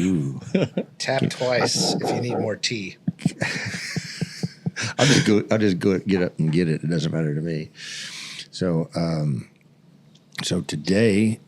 Ooh. Tap twice if you need more tea. I'll just go get up and get it. It doesn't matter to me. So, so today,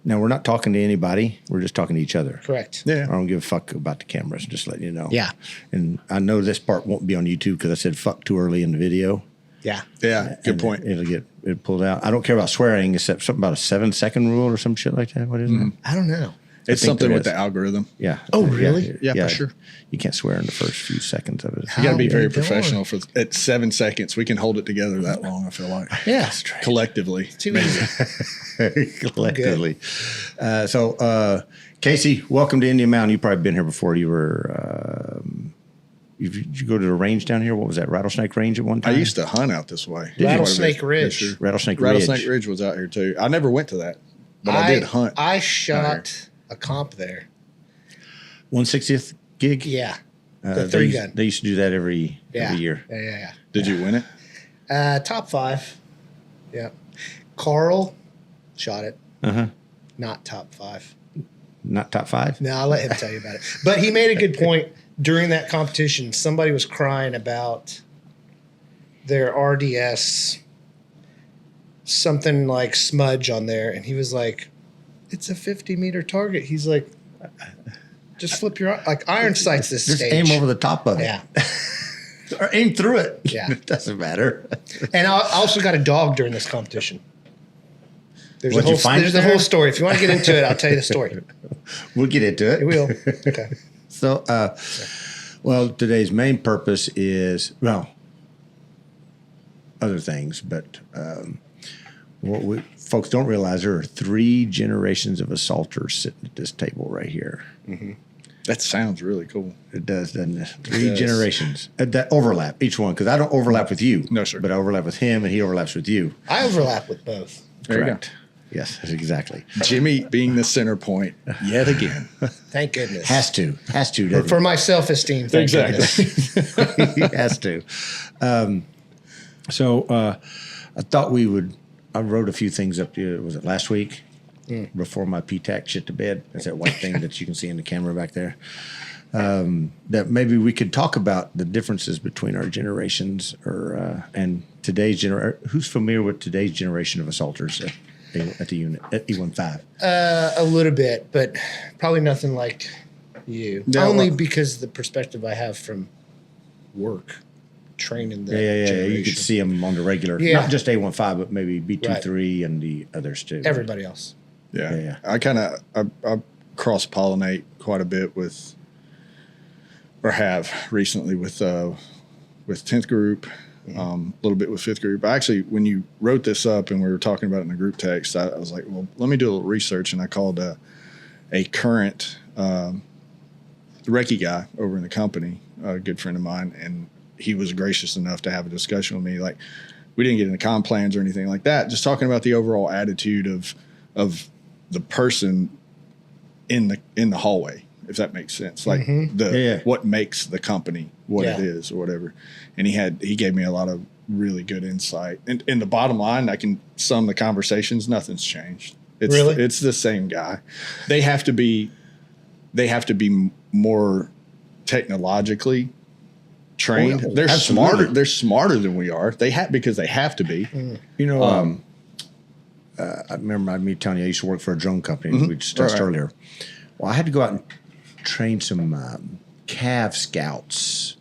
now we're not talking to anybody. We're just talking to each other. Correct. Yeah. I don't give a fuck about the cameras. Just letting you know. Yeah. And I know this part won't be on YouTube because I said fuck too early in the video. Yeah. Yeah. Good point. It'll get it pulled out. I don't care about swearing except something about a 7-second rule or some shit like that. What is it? I don't know. It's something with the algorithm. Yeah. Oh, really? Yeah, for sure. You can't swear in the first few seconds of it. You got to be very doing? professional. At 7 seconds, we can hold it together that long, I feel like. Yeah. Collectively. Too easy. Collectively. So, Casey, welcome to Indian Mountain. You've probably been here before. You were, did you go to the range down here? What was that, Rattlesnake Range at one time? I used to hunt out this way. Rattlesnake Ridge. Rattlesnake Ridge. Rattlesnake Ridge was out here, too. I never went to that, but I did hunt. I shot a comp there. 160th gig? Yeah. The 3-gun. They used to do that every year. Yeah. Did you win it? Top 5. Yeah. Carl shot it. Uh-huh. Not top 5. Not top 5? No, I'll let him tell you about it. But he made a good point. During that competition, somebody was crying about their RDS, something like smudge on there. And he was like, it's a 50-meter target. He's like, just flip your iron sights this Just stage. aim over the top of it. Yeah. Or aim through it. Yeah. It doesn't matter. And I also got a dog during this competition. There's What'd you find there's there? the whole story. If you want to get into it, I'll tell you the story. We'll get into it. We will. Okay. So, well, today's main purpose is, well, other things, but what folks don't realize, there are 3 generations of assaulters sitting at this table right here. Mm-hmm. That sounds really cool. It does, doesn't it? 3 generations that overlap each one, because I don't overlap with you. No, sir. But I overlap with him, and he overlaps with you. I overlap with both. There Correct. you go. Yes, exactly. Jimmy being the center point yet again. Thank goodness. Has to, doesn't For my self-esteem. Thank goodness. he has to. So I thought I wrote a few things up to, was it last week? Before my PTAC shit to bed. That's that white thing that you can see in the camera back there. That maybe we could talk about the differences between our generations and today's generation. Who's familiar with today's generation of assaulters at the unit, at E15? A little bit, but probably nothing like you. No, Only because the perspective I have from work, training the generation. You could see them on the regular, Yeah. not just A15, but maybe B23 and the others too. Everybody else. Yeah. I kind of I cross-pollinate quite a bit with, or have recently with 10th group, a little bit with 5th group. Actually, when you wrote this up and we were talking about it in the group text, I was like, well, let me do a little research. And I called a current recce guy over in the company, a good friend of mine, and he was gracious enough to have a discussion with me. Like, we didn't get into comp plans or anything like that, just talking about the overall attitude of the person in the hallway, if that makes sense. Like what makes the company what it is or whatever. And he gave me a lot of really good insight. And in the bottom line, I can sum the conversations, nothing's changed. It's the same guy. They have to be more technologically trained. They're smarter. They're smarter than we are. Because they have to be. You know, I remember me telling you I used to work for a drone company. We discussed earlier. Well, I had to go out and train some Cav scouts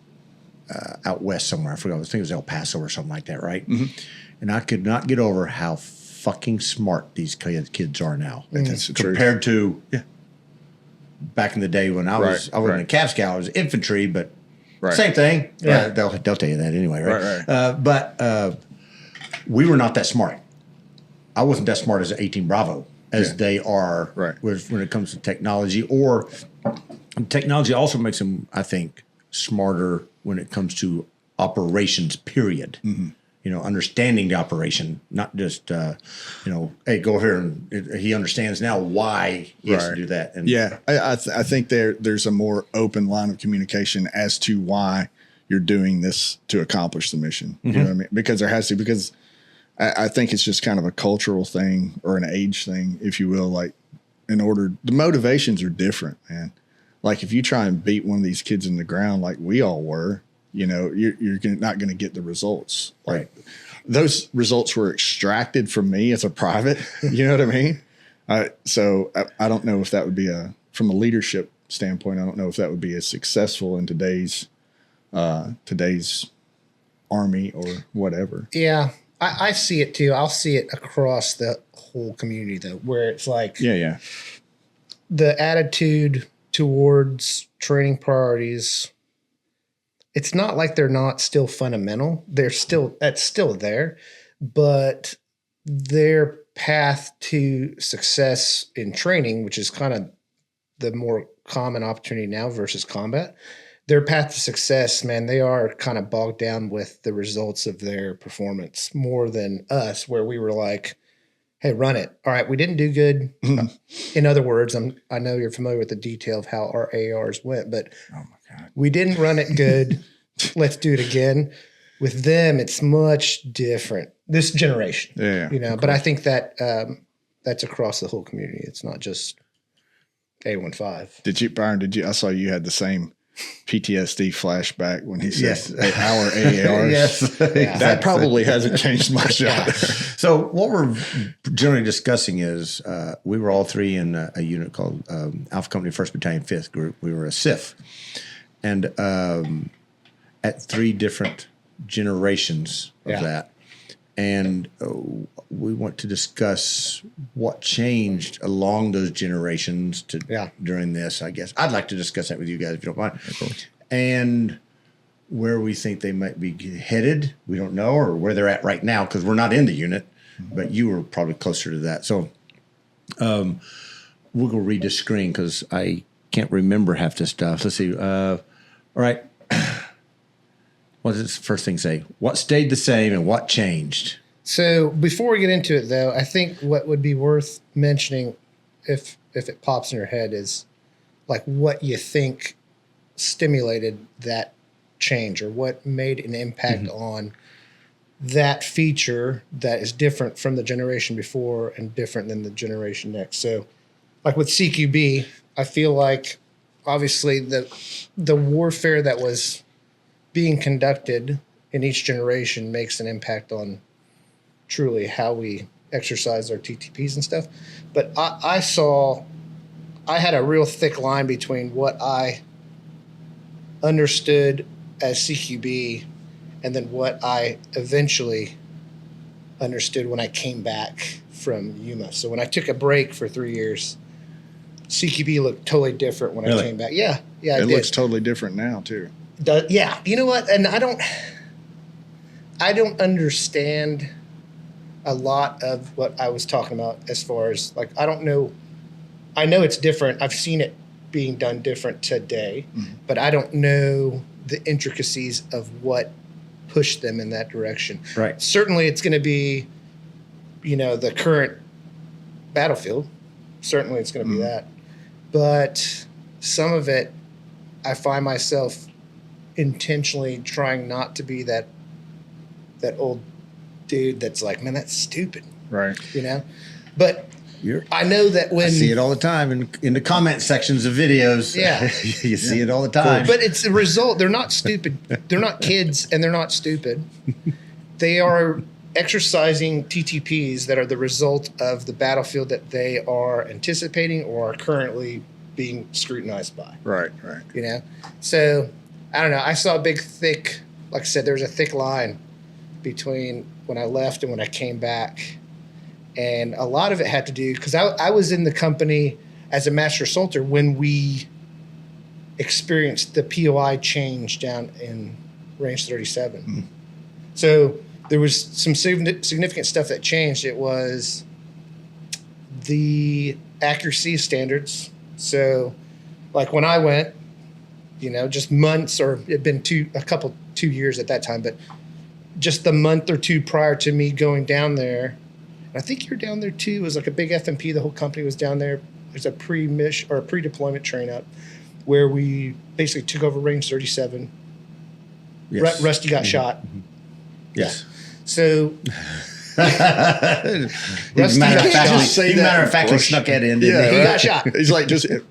out west somewhere. I forgot. I think it was El Paso or something like that, right? And I could not get over how fucking smart these kids are now. That's the compared to back in the day when I wasn't a Cav scout. I was infantry, but same thing. Yeah, they'll tell you that anyway, right? But we were not that smart. I wasn't that smart as an 18 Bravo as they are when it comes to technology. Or technology also makes them, I think, smarter when it comes to operations, period. You know, understanding the operation, not just, hey, go here. And he understands now why he has to do that. And I think there's a more open line of communication as to why you're doing this to accomplish the mission. You know what I mean? Because there has to, because I think it's just kind of a cultural thing or an age thing, if you will. Like, the motivations are different, man. Like if you try and beat one of these kids in the ground like we all were, you know, you're not going to get the results. Like those results were extracted from me as a private, you know what I mean? So I don't know if that would be from a leadership standpoint, I don't know if that would be as successful in today's army or whatever. Yeah, I see it too. I'll see it across the whole community though, where it's like the attitude towards training priorities. It's not like they're not still fundamental. That's still there, but their path to success in training, which is kind of the more common opportunity now versus combat, their path to success, man, they are kind of bogged down with the results of their performance more than us, where we were like, hey, run it. All right, we didn't do good. In other words, I know you're familiar with the detail of how our ARs went, but we didn't run it good. Let's do it again. With them, it's much different. This generation, but I think that that's across the whole community. It's not just A15. Byron, I saw you had the same PTSD flashback when he said our AARs. Yes. That probably hasn't changed much. So what we're generally discussing is we were all three in a unit called Alpha Company 1st Battalion 5th Group. We were a SIF. And at 3 different generations of that. And we want to discuss what changed along those generations during this, I guess. I'd like to discuss that with you guys if you don't mind. Of course. And where we think they might be headed, we don't know, or where they're at right now, because we're not in the unit, but you were probably closer to that. So we'll go read the screen because I can't remember half this stuff. Let's see. All right. What does the first thing say? What stayed the same and what changed? So before we get into it, though, I think what would be worth mentioning, if it pops in your head, is like what you think stimulated that change, or what made an impact on that feature that is different from the generation before and different than the generation next. So, like with CQB, I feel like obviously the warfare that was being conducted in each generation makes an impact on truly how we exercise our TTPs and stuff. But I had a real thick line between what I understood as CQB and then what I eventually understood when I came back from Yuma. So when I took a break for 3 years, CQB looked totally different when I came back. Yeah, it looks totally different now too. You know what? And I don't understand a lot of what I was talking about as far as, like, I don't know. I know it's different. I've seen it being done different today, but I don't know the intricacies of what pushed them in that direction. Right. Certainly it's going to be, the current battlefield. Certainly it's going to be that. But some of it, I find myself intentionally trying not to be that old dude that's like, man, that's stupid. Right. But I know that when I see it all the time in the comment sections of videos. Yeah. You see it all the time. But it's a result. They're not stupid. They're not kids, and they're not stupid. They are exercising TTPs that are the result of the battlefield that they are anticipating or are currently being scrutinized by. Right. So, I don't know. I saw a big, thick, like I said, there was a thick line between when I left and when I came back. And a lot of it had to do, because I was in the company as a master assaulter when we experienced the POI change down in Range 37. So there was some significant stuff that changed. It was the accuracy standards. So like when I went, just months, or it had been 2 years at that time, but just the month or two prior to me going down there, I think you're down there too. It was like a big FMP. The whole company was down there. There's a pre-mission or a pre-deployment train up where we basically took over Range 37. Yes. Rusty got shot. Yes. So matter of fact, snuck that in. He got shot. He's like, just you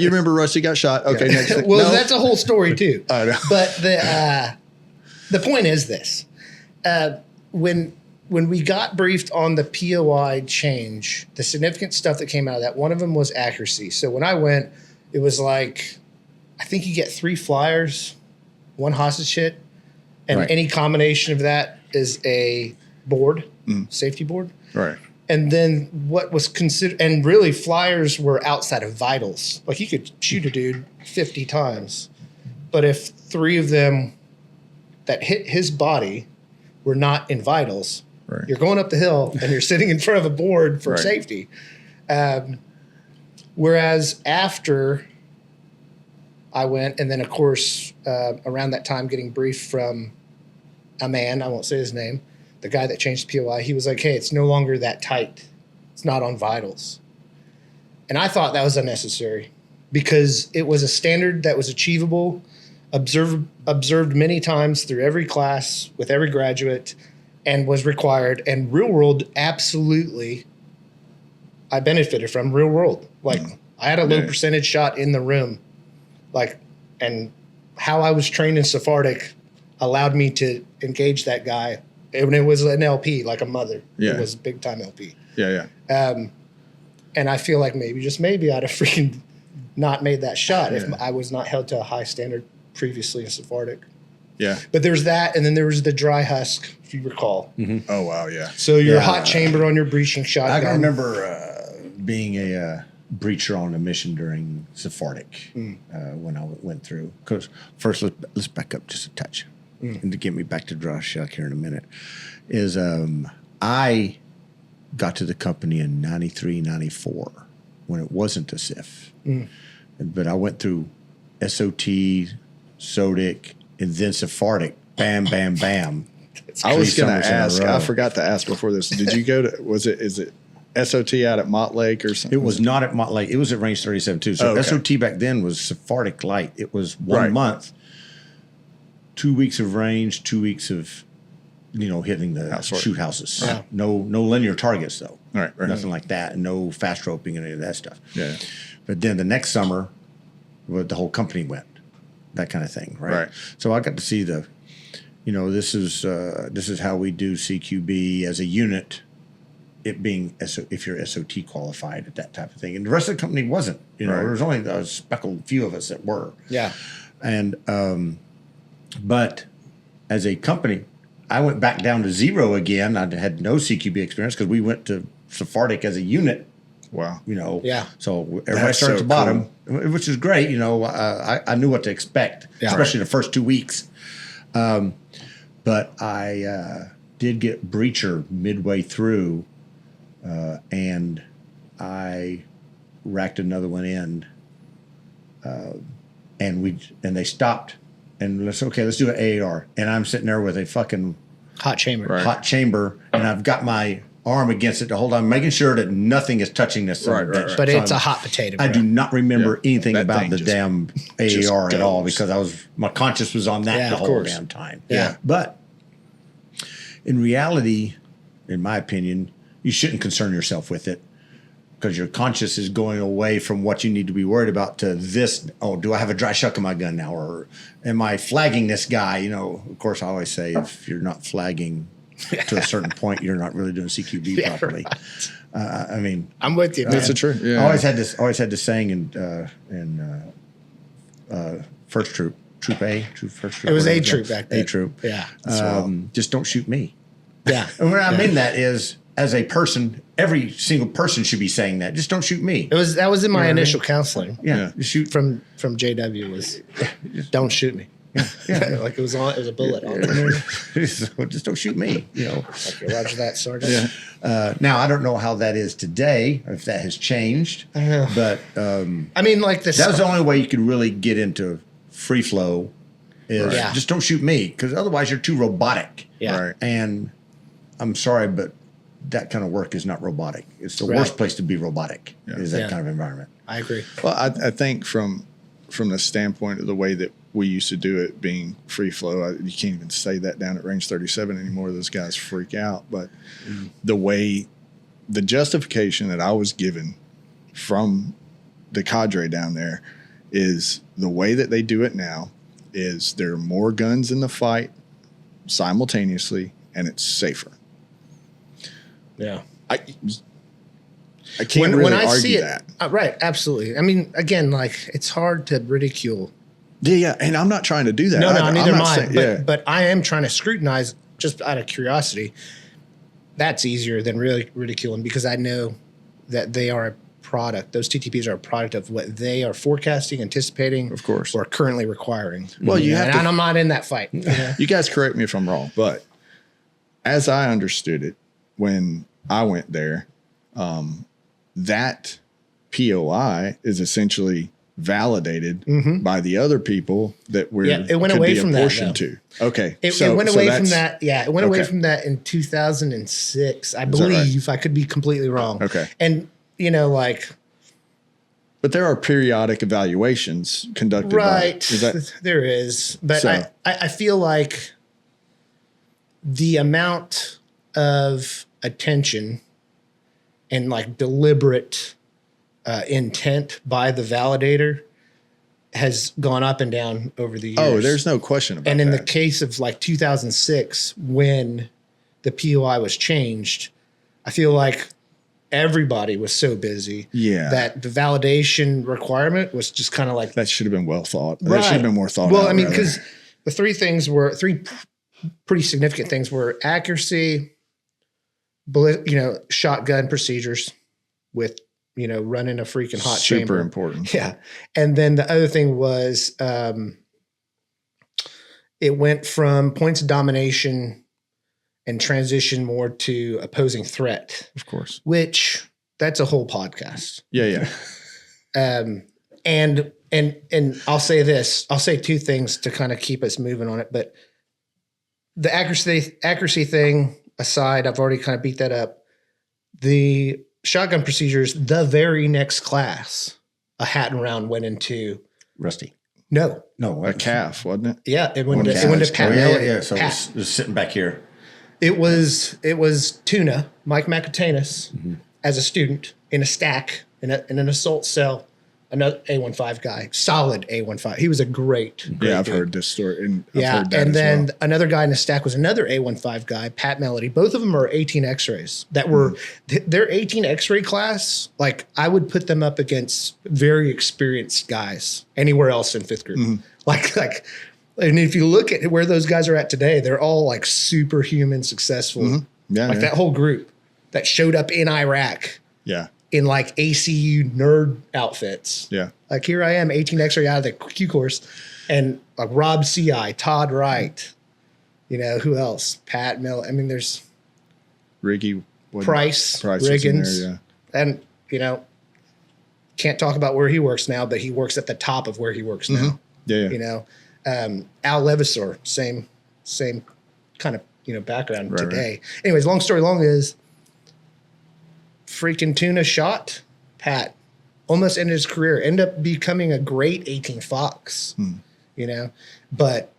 remember Rusty got shot? Okay, next thing. Well, that's a whole story too. I know. But the point is this: when we got briefed on the POI change, the significant stuff that came out of that, one of them was accuracy. So when I went, it was like, I think you get 3 flyers, 1 hostage hit, and any combination of that is a board, safety board. Right. And then what was considered, and really flyers were outside of vitals. Like you could shoot a dude 50 times, but if 3 of them that hit his body were not in vitals, you're going up the hill and you're sitting in front of a board for safety. Whereas after I went, and then of course around that time getting briefed from a man, I won't say his name, the guy that changed the POI, he was like, hey, it's no longer that tight. It's not on vitals. And I thought that was unnecessary because it was a standard that was achievable, observed many times through every class with every graduate, and was required. And real world, absolutely, I benefited from real world. Like I had a low percentage shot in the room, and how I was trained in Sephardic allowed me to engage that guy. And it was an LP, like a mother. Yeah. It was big time LP. Yeah. And I feel like maybe I'd have freaking not made that shot if I was not held to a high standard previously in Sephardic. Yeah. But there's that, and then there was the dry husk, if you recall. Mm-hmm. Oh, wow, yeah. So your hot chamber on your breaching shotgun. I can remember being a breacher on a mission during Sephardic when I went through. Because first, let's back up just a touch. And to get me back to dry shuck here in a minute, is I got to the company in 93, 94 when it wasn't a SIF. But I went through SOT, SODIC, and then Sephardic. Bam, bam, bam. I was going to ask. I forgot to ask before this. Did you go to? Is it SOT out at Mott Lake or something? It was not at Mott Lake. It was at Range 37 too. So SOT back then was Sephardic light. It was 1 month, 2 weeks of range, 2 weeks of hitting the shoot houses. Yeah. No linear targets though. Right. Nothing like that. No fast roping and any of that stuff. Yeah. But then the next summer, the whole company went. That kind of thing, right? So I got to see this is how we do CQB as a unit. It being if you're SOT qualified at that type of thing, and the rest of the company wasn't. There was only a speckled few of us that were. Yeah. And but as a company, I went back down to 0 again. I had no CQB experience because we went to Sephardic as a unit. Wow. So everybody starts at the bottom, which is great. I knew what to expect, especially the first 2 weeks. But I did get breacher midway through, and I racked another one in, and they stopped, and let's do an AAR, and I'm sitting there with a fucking hot chamber, and I've got my arm against it to hold on, making sure that nothing is touching this. Right. But it's a hot potato. I do not remember anything about the damn AAR at all because my conscience was on that the whole damn time. Yeah. But in reality, in my opinion, you shouldn't concern yourself with it because your conscience is going away from what you need to be worried about to this. Oh, do I have a dry shuck in my gun now? Or am I flagging this guy? Of course, I always say if you're not flagging to a certain point, you're not really doing CQB properly. Right. I'm with you, man. That's the truth. Yeah. I always had this saying in first troop A, first troop. It was A troop back then. A troop. Yeah. Just don't shoot me. Yeah. And what I mean that is, as a person, every single person should be saying that. Just don't shoot me. That was in my initial counseling. Yeah. Shoot from JW was don't shoot me. Yeah. Like it was a bullet on there. So just don't shoot me, Okay, roger that, Sergeant. Yeah. Now I don't know how that is today, if that has changed. I know. But that was the only way you could really get into free flow is just don't shoot me, because otherwise you're too robotic. Yeah. Right. And I'm sorry, but that kind of work is not robotic. It's the worst place to be robotic. Is that kind of environment. I agree. Well, I think from from the standpoint of the way that we used to do it being free flow. You can't even say that down at range 37 anymore. Those guys freak out. But the justification that I was given from the cadre down there is the way that they do it now is there are more guns in the fight simultaneously, and it's safer. Yeah. I can't really argue that. Right, absolutely. I mean, again, like, it's hard to ridicule. Yeah, and I'm not trying to do that. No, neither am I. Saying, but I am trying to scrutinize just out of curiosity. That's easier than really ridiculing because I know that they are a product. Those TTPs are a product of what they are forecasting, anticipating, of course, or currently requiring. Well, you have to, and I'm not in that fight. You guys correct me if I'm wrong, but as I understood it when I went there, that POI is essentially validated by the other people that it went away from that to. Okay. It went away from that. Yeah. It went away from that in 2006, I believe. Right? I could be completely wrong. Okay. And, you know, like. But there are periodic evaluations conducted. Right. There is. But I feel like the amount of attention and like deliberate intent by the validator has gone up and down over the years. Oh, there's no question about that. And in the case of like 2006, when the POI was changed, I feel like everybody was so busy that the validation requirement was just kind of like. That should have been well thought. Right. That should have been more thought out. Well, I mean, because the three pretty significant things were accuracy, shotgun procedures with, running a freaking hot chamber. Super important. Yeah. And then the other thing was it went from points of domination and transition more to opposing threat. Of course. Which that's a whole podcast. Yeah. And I'll say this. I'll say two things to kind of keep us moving on it. But the accuracy thing aside, I've already kind of beat that up. The shotgun procedures, the very next class, a hat and round went into Rusty. No, a calf, wasn't it? Yeah, it went to Pat. Yeah. So Pat. It was sitting back here. It was Tuna, Mike McIntyre, as a student in a stack in an assault cell. Another A15 guy, solid A15. He was a great I've dude. Heard this story. And Another guy in the stack was another A15 guy, Pat Melody. Both of them are 18 X-rays that were their 18 X-ray class. Like I would put them up against very experienced guys anywhere else in fifth group. Like, and if you look at where those guys are at today, they're all like superhuman successful. That whole group that showed up in Iraq. Yeah. In like ACU nerd outfits. Yeah. Like here I am, 18 X-ray out of the Q course, and like Rob CI, Todd Wright, who else? Pat Mill. I mean, there's Riggy, Price Riggins. And, can't talk about where he works now, but he works at the top of where he works now. Yeah. Al Levisor, same kind of, background today. Right. Anyways, long story long is, freaking Tuna shot Pat, almost ended his career, ended up becoming a great 18 Fox, but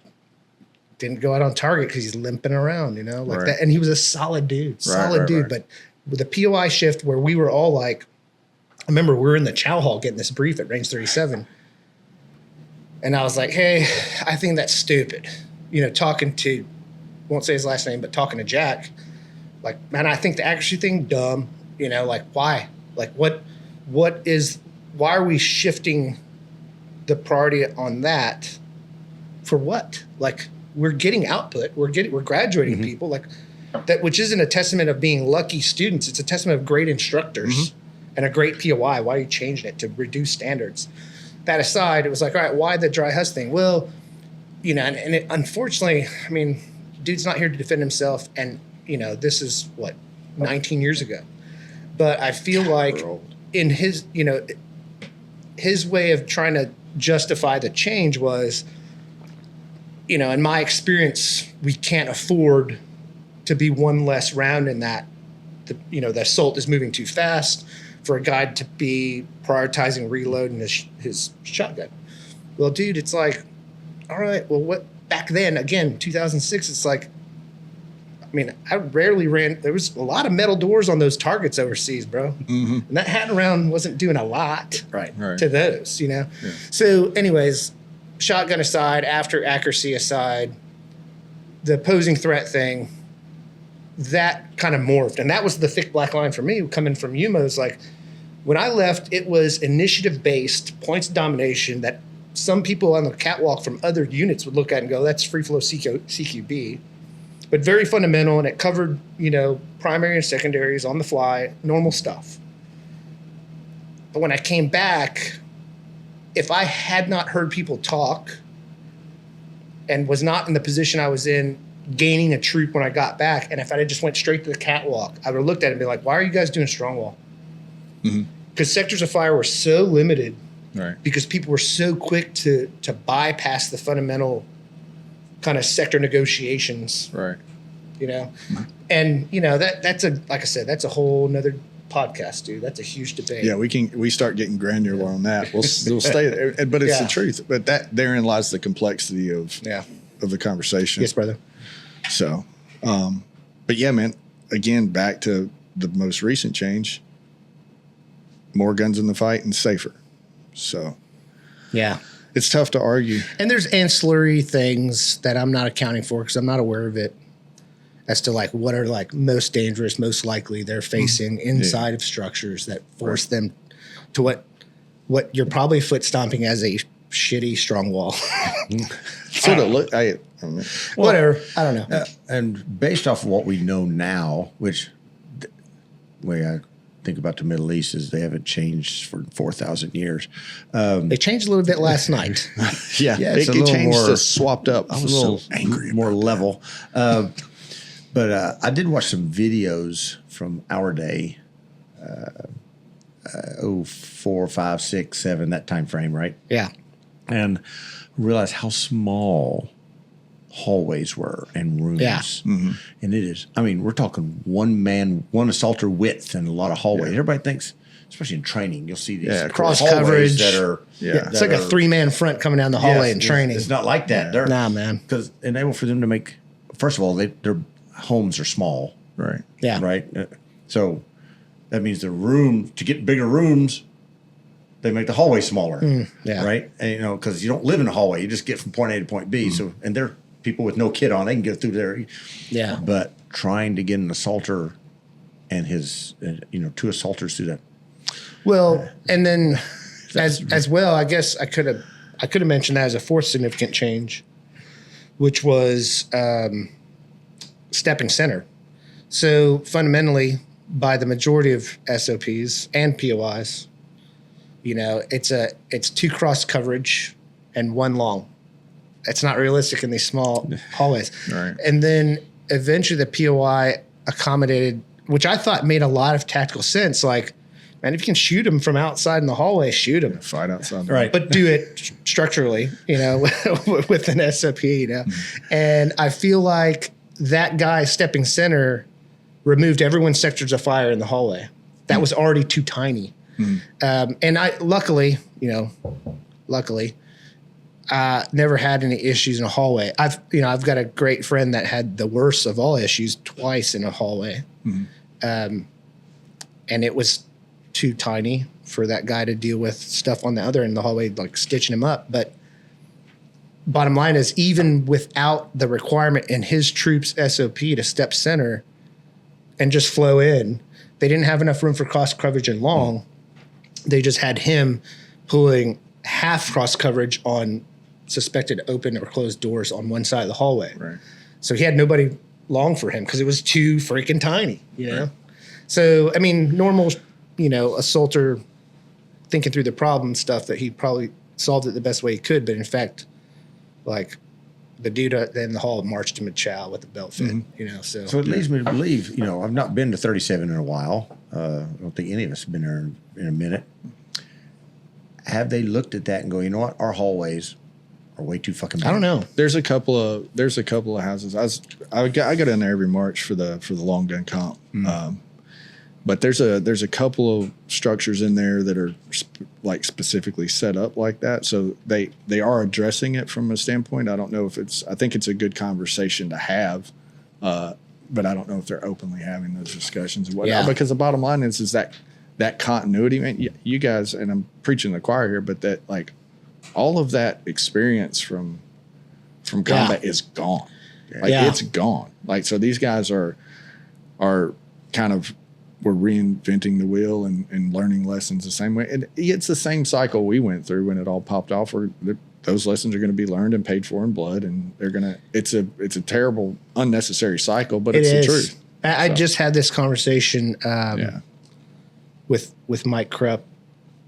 didn't go out on target because he's limping around, that. And he was a solid dude, dude. But with the POI shift where we were all like, I remember we were in the chow hall getting this brief at range 37. And I was like, hey, I think that's stupid. Talking to, won't say his last name, but talking to Jack, like, man, I think the accuracy thing, dumb. Why? Like, why are we shifting the priority on that for what? Like, we're getting output. We're graduating people like that, which isn't a testament of being lucky students. It's a testament of great instructors and a great POI. Why are you changing it to reduce standards? That aside, it was like, all right, why the dry husk thing? Well, and it, unfortunately, I mean, dude's not here to defend himself. And, this is 19 years ago. But I feel like in his, his way of trying to justify the change was, in my experience, we can't afford to be one less round in that. The assault is moving too fast for a guy to be prioritizing reloading his shotgun. Well, dude, it's like, all right, well, what back then, again, 2006, it's like, I mean, I rarely ran. There was a lot of metal doors on those targets overseas, bro. Mm-hmm. And that Hatton round wasn't doing a lot to those, you know? Yeah. So anyways, shotgun aside, after accuracy aside, the posing threat thing, that kind of morphed. And that was the thick black line for me coming from UMOs. Like, when I left, it was initiative-based, points of domination that some people on the catwalk from other units would look at and go, that's free flow CQB. But very fundamental, and it covered, you know, primary and secondaries on the fly, normal stuff. But when I came back, if I had not heard people talk and was not in the position I was in gaining a troop when I got back, and if I had just went straight to the catwalk, I would have looked at it and be like, why are you guys doing strong wall? Because sectors of fire were so limited because people were so quick to bypass the fundamental kind of sector negotiations, you know, and you know that's a, like I said, that's a whole nother podcast, dude. That's a huge debate. Yeah, we start getting granular on that. We'll stay there, but it's the truth. But therein lies the complexity of the conversation. Yes, brother. So, but yeah, man. Again, back to the most recent change. More guns in the fight and safer. So, yeah. It's tough to argue. And there's ancillary things that I'm not accounting for because I'm not aware of it as to like what are like most dangerous, most likely they're facing inside of structures that force them to what you're probably foot stomping as a shitty strong wall. Sort of look. Whatever. I don't know. And based off of what we know now, which the way I think about the Middle East is they haven't changed for 4,000 years. They changed a little bit last night. It changed to swapped up. I was so angry. More level. But I did watch some videos from our day, 04, 5, 6, 7, that time frame, right? Yeah. And realized how small hallways were and rooms. Yeah. And it is, I mean, we're talking one assaulter width and a lot of hallways. Everybody thinks, especially in training, you'll see these cross coverage that are it's like a 3-man front coming down the hallway in training. It's not like that. Nah, man. Because enable for them to make, first of all, their homes are small. Right. Yeah. Right. So that means the room, to get bigger rooms, they make the hallway smaller. Right. And, you know, because you don't live in a hallway. You just get from point A to point B. So, and they're people with no kit on, they can get through there. Yeah. But trying to get an assaulter and his, 2 assaulters through that. Well, and then as well, I guess I could have mentioned that as a fourth significant change, which was stepping center. So fundamentally, by the majority of SOPs and POIs, you know, it's 2 cross coverage and 1 long. It's not realistic in these small hallways. Right. And then eventually the POI accommodated, which I thought made a lot of tactical sense. Like, man, if you can shoot them from outside in the hallway, shoot them. Fight outside. Right. But do it structurally, you know, with an SOP, you know. And I feel like that guy stepping center removed everyone's sectors of fire in the hallway. That was already too tiny. And I luckily never had any issues in a hallway. I've got a great friend that had the worst of all issues twice in a hallway. And it was too tiny for that guy to deal with stuff on the other end of the hallway, like stitching him up. But bottom line is, even without the requirement in his troops SOP to step center and just flow in, they didn't have enough room for cross coverage and long. They just had him pulling half cross coverage on suspected open or closed doors on one side of the hallway. Right. So he had nobody long for him because it was too freaking tiny, you know? Right. So, I mean, normal, assaulter thinking through the problem stuff that he probably solved it the best way he could. But in fact, like, the dude in the hall marched him a chow with the belt fit, So it leads me to believe, I've not been to 37 in a while. I don't think any of us have been there in a minute. Have they looked at that and go, you know what, our hallways are way too fucking big? I don't know. There's a couple of houses. I go down there every March for the long gun comp. But there's a couple of structures in there that are like specifically set up like that. So they are addressing it from a standpoint. I don't know if I think it's a good conversation to have, but I don't know if they're openly having those discussions and whatnot. Because the bottom line is that continuity, man. You guys, and I'm preaching the choir here, but that like all of that experience from combat is gone. Like it's gone. Like, so these guys are kind of, we're reinventing the wheel and learning lessons the same way. And it's the same cycle we went through when it all popped off, where those lessons are going to be learned and paid for in blood. And they're going to, it's a terrible, unnecessary cycle, but it's the truth. I just had this conversation with Mike Krupp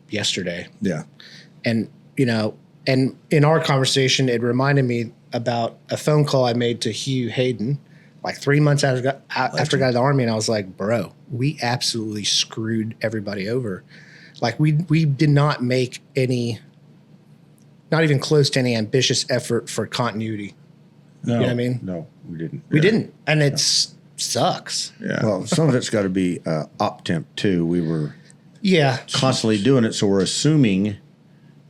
yesterday. Yeah. And, and in our conversation, it reminded me about a phone call I made to Hugh Hayden like 3 months after I got out of the Army. And I was like, bro, we absolutely screwed everybody over. Like we did not make not even close to any ambitious effort for continuity. No, you know what I mean? No, we didn't. We didn't. And it sucks. Yeah. Well, some of it's got to be op temp too. We were constantly doing it. So we're assuming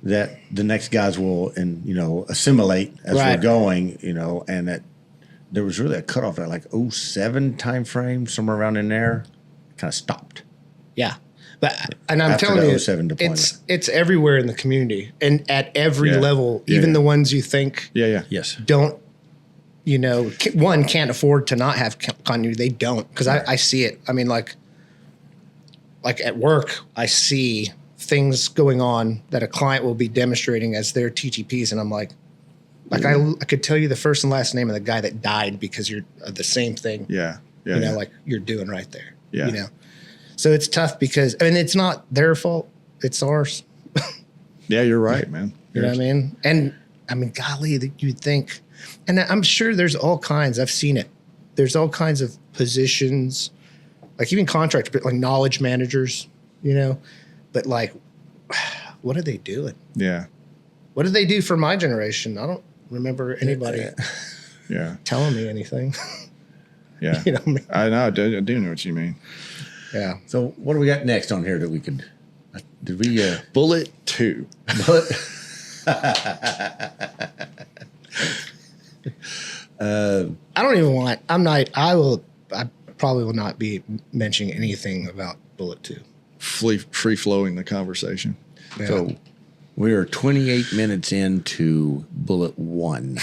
that the next guys will, assimilate as we're going, and that there was really a cutoff at like 07 time frame, somewhere around in there, kind of stopped. Yeah. And I'm After telling you, 07 deployment. it's everywhere in the community and at every level, even the ones you think Yes. don't, one can't afford to not have continuity. They don't, because I see it. I mean, like at work, I see things going on that a client will be demonstrating as their TTPs, and I'm like I could tell you the first and last name of the guy that died because you're the same thing. Like you're doing right there. Yeah. So it's tough because it's not their fault; it's ours. Yeah, you're right, man. You know what I mean? And I mean, golly, that you'd think, and I'm sure there's all kinds. I've seen it. There's all kinds of positions, like even contractors, but like knowledge managers. But like, what are they doing? Yeah. What did they do for my generation? I don't remember anybody telling me anything. Yeah. I know. I do know what you mean. Yeah. So what do we got next on here that we could? Did we Bullet 2? I don't even want. I probably will not be mentioning anything about Bullet 2. Free flowing the conversation. Yeah. So we are 28 minutes into Bullet 1.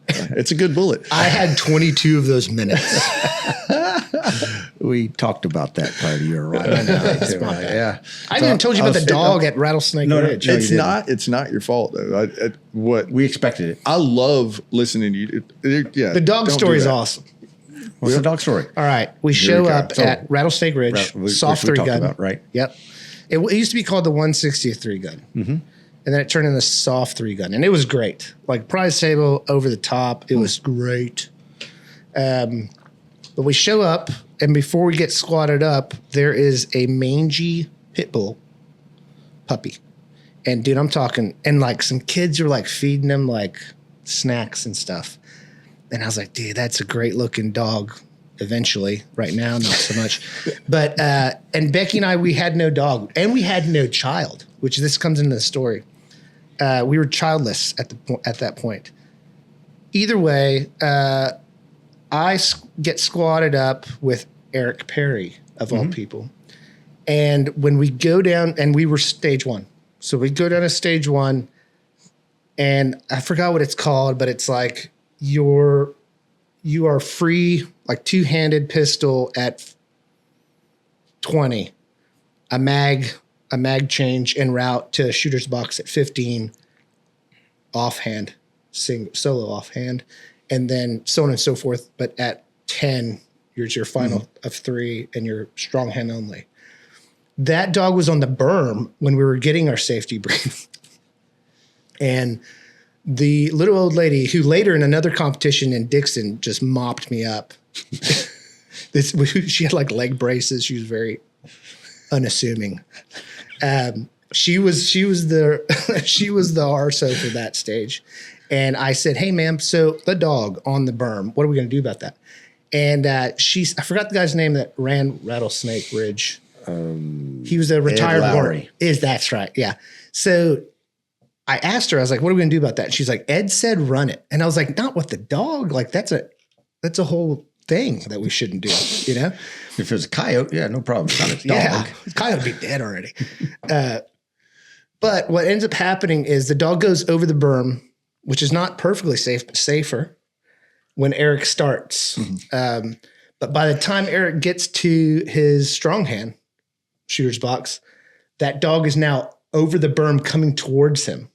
It's a good bullet. I had 22 of those minutes. We talked about that prior to your arrival. Yeah. I haven't even told you about the dog at Rattlesnake Ridge. It's not your fault though. What we expected it. I love listening to you. The dog story is awesome. What's the dog story? All right. We show up at Rattlesnake Ridge, soft 3 gun. About, right? Yep. It used to be called the 160th 3 gun. Mm-hmm. And then it turned into soft 3 gun. And it was great. Like prize table, over the top. It was great. But we show up, and before we get squatted up, there is a mangy pit bull puppy. And dude, I'm talking, and like some kids are like feeding them like snacks and stuff. And I was like, dude, that's a great looking dog eventually. Right now, not so much. But, and Becky and I, we had no dog and we had no child, which this comes into the story. We were childless at that point. Either way, I get squatted up with Eric Perry, of all people. And when we go down, and we were stage 1. So we go down to stage 1, and I forgot what it's called, but it's like you are free, like 2-handed pistol at 20, a mag change en route to a shooter's box at 15, offhand, solo offhand, and then so on and so forth. But at 10, here's your final of 3 and your strong hand only. That dog was on the berm when we were getting our safety brief. And the little old lady who later in another competition in Dixon just mopped me up. She had like leg braces. She was very unassuming. She was the RSO for that stage. And I said, hey, ma'am, so the dog on the berm, what are we going to do about that? And I forgot the guy's name that ran Rattlesnake Ridge. He was a retired warrior. That's right. Yeah. So I asked her, I was like, what are we going to do about that? And she's like, Ed said run it. And I was like, not with the dog. Like that's a whole thing that we shouldn't do, you know? If it was a coyote, yeah, no problem. It's not a dog. Yeah, the coyote would be dead already. But what ends up happening is the dog goes over the berm, which is not perfectly safe, but safer when Eric starts. But by the time Eric gets to his strong hand shooter's box, that dog is now over the berm coming towards him.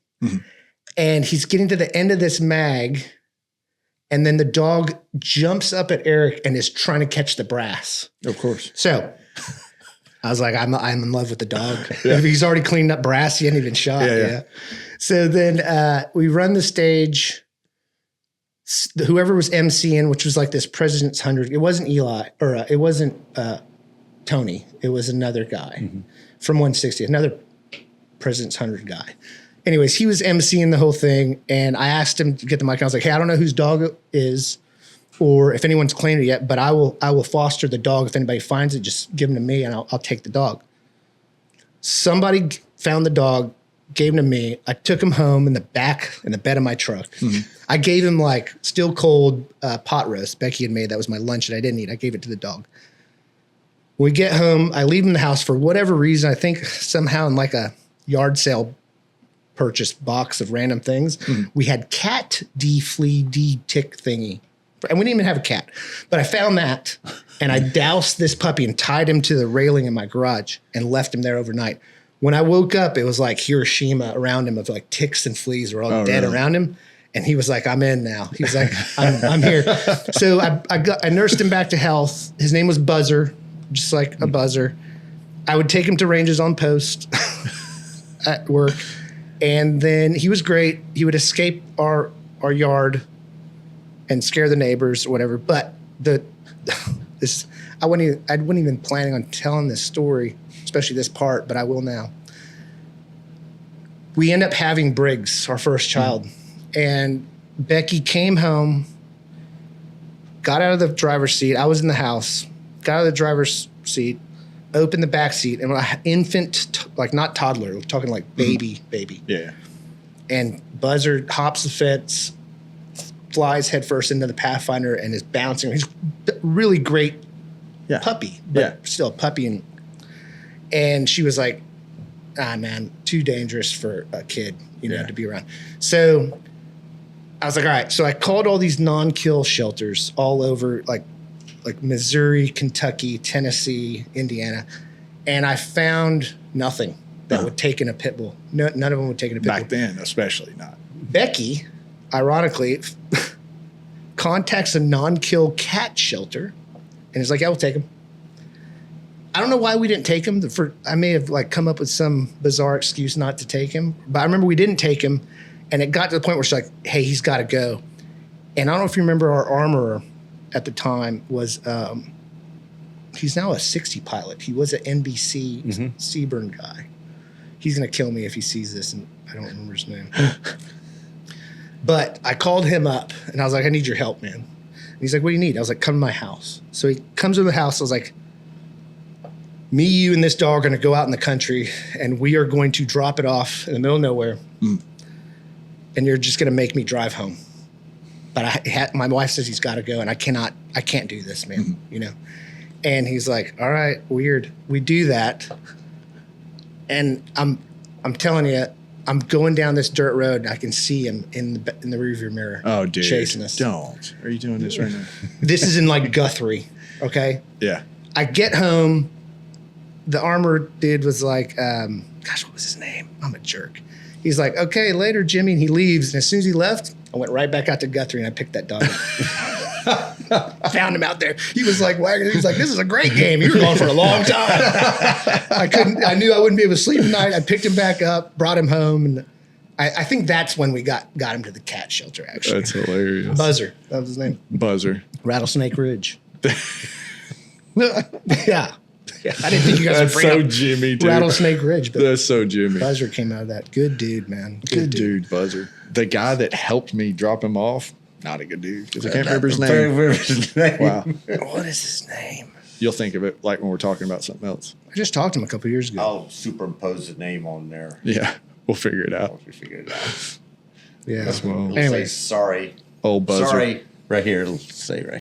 And he's getting to the end of this mag. And then the dog jumps up at Eric and is trying to catch the brass. Of course. So I was like, I'm in love with the dog. If he's already cleaned up brass, he hadn't even shot. Yeah. So then we run the stage. Whoever was emceeing, which was like this President's 100. It wasn't Eli, or it wasn't Tony. It was another guy from 160, another President's 100 guy. Anyways, he was emceeing the whole thing, and I asked him to get the mic. I was like, hey, I don't know whose dog it is or if anyone's claimed it yet, but I will foster the dog. If anybody finds it, just give him to me, and I'll take the dog. Somebody found the dog, gave him to me. I took him home in the bed of my truck. I gave him like still cold pot roast Becky had made. That was my lunch that I didn't eat. I gave it to the dog. When we get home, I leave him in the house for whatever reason. I think somehow in like a yard sale purchased box of random things. We had cat D, flea D, tick thingy. And we didn't even have a cat. But I found that, and I doused this puppy and tied him to the railing in my garage and left him there overnight. When I woke up, it was like Hiroshima around him of like ticks and fleas were all dead around him. And he was like, I'm in now. He was like, I'm here. So I nursed him back to health. His name was Buzzer, just like a buzzer. I would take him to ranges on post at work. And then he was great. He would escape our yard and scare the neighbors or whatever. But I wasn't even planning on telling this story, especially this part, but I will now. We end up having Briggs, our first child. And Becky came home, got out of the driver's seat. I was in the house, got out of the driver's seat, opened the back seat, and an infant, like not toddler, we're talking like baby. Yeah. And Buzzer hops the fence, flies headfirst into the Pathfinder, and is bouncing. He's a really great puppy, but still a puppy. And she was like, man, too dangerous for a kid, to be around. So I was like, all right. So I called all these non-kill shelters all over, like Missouri, Kentucky, Tennessee, Indiana, and I found nothing that would take in a pit bull. No, none of them would take in a pit bull. Back then, especially not. Becky, ironically, contacts a non-kill cat shelter and is like, yeah, we'll take him. I don't know why we didn't take him. I may have like come up with some bizarre excuse not to take him, but I remember we didn't take him, and it got to the point where she's like, hey, he's got to go. And I don't know if you remember our armorer at the time was, he's now a 60 pilot. He was an NBC Seaburn guy. He's going to kill me if he sees this, and I don't remember his name. But I called him up, and I was like, I need your help, man. And he's like, what do you need? I was like, come to my house. So he comes to the house. I was like, me, you, and this dog are going to go out in the country, and we are going to drop it off in the middle of nowhere, and you're just going to make me drive home. But my wife says he's got to go, and I can't do this, man, And he's like, all right, weird. We do that. And I'm telling you, I'm going down this dirt road, and I can see him in the rearview mirror. Oh, dude. Chasing us. Don't. Are you doing this right now? This is in like Guthrie, okay? Yeah. I get home. The armor dude was like, gosh, what was his name? I'm a jerk. He's like, okay, later, Jimmy. And he leaves. And as soon as he left, I went right back out to Guthrie, and I picked that dog up. Found him out there. He was like, wagging. He was like, this is a great game. You were gone for a long time. I knew I wouldn't be able to sleep tonight. I picked him back up, brought him home. And I think that's when we got him to the cat shelter, actually. That's hilarious. Buzzer. That was his name. Buzzer. Rattlesnake Ridge. Yeah. I didn't think you guys would bring so up Jimmy, dude. Rattlesnake Ridge. But that's so Jimmy. Buzzer came out of that. Good dude, man. Good dude, Buzzer. The guy that helped me drop him off, not a good dude because I can't remember his name. Wow. What is his name? You'll think of it like when we're talking about something else. I just talked to him a couple years ago. I'll superimpose the name on there. Yeah, we'll figure it out. We'll figure it out. Yeah. Well, It'll Anyway. say sorry. Old buzzer. Sorry. Right here. It'll say right.